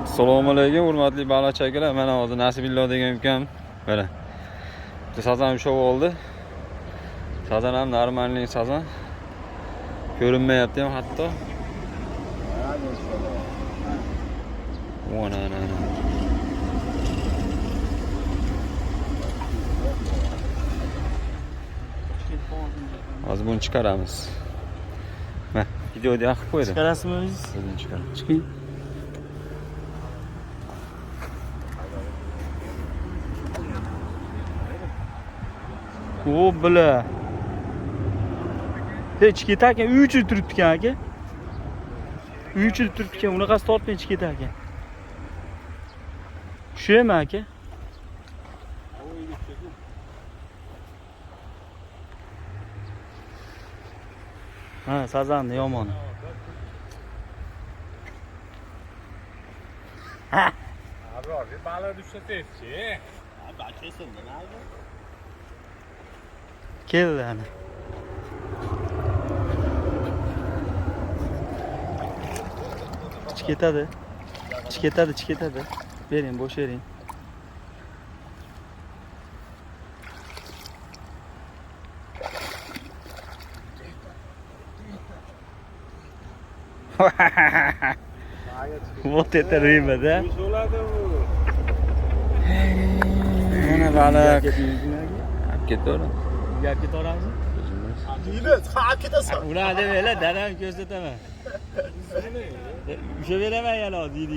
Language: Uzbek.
Assalomu alaykum, hurmatli baliqchi akalar. Mana hozir Nasibillo degan ukam mana sazan ushlab oldi. Sazan ham normalniy sazan. Ko'rinmayapti ham hatto. Ona. Hozir buni chiqaramiz. Mana videoda yoqib qo'ydim. Chiqarasizmi o'zingiz? O'zini chiqaraman. Chiqing. Ko'p bila. Hech ketarkan, uy ichida turibdi aka. Uy ichida turibdi ekan, unaqasi tortmay ichib ketar ekan. Tushaymi aka? Ha, sazanni yomon. Ha. Abror, bir baliq tushsataysiz-chi. Keldi ana. Ichib ketadi. Bering, bo'sh bering. Вот это рыба, да? Bo'ladi bu. Mana baliq. Olib ketdi. Gap ketaveramizmi? Deydi, ha ketasan. Ular deb dadam ko'rsataman. Usha beraman yana hozir.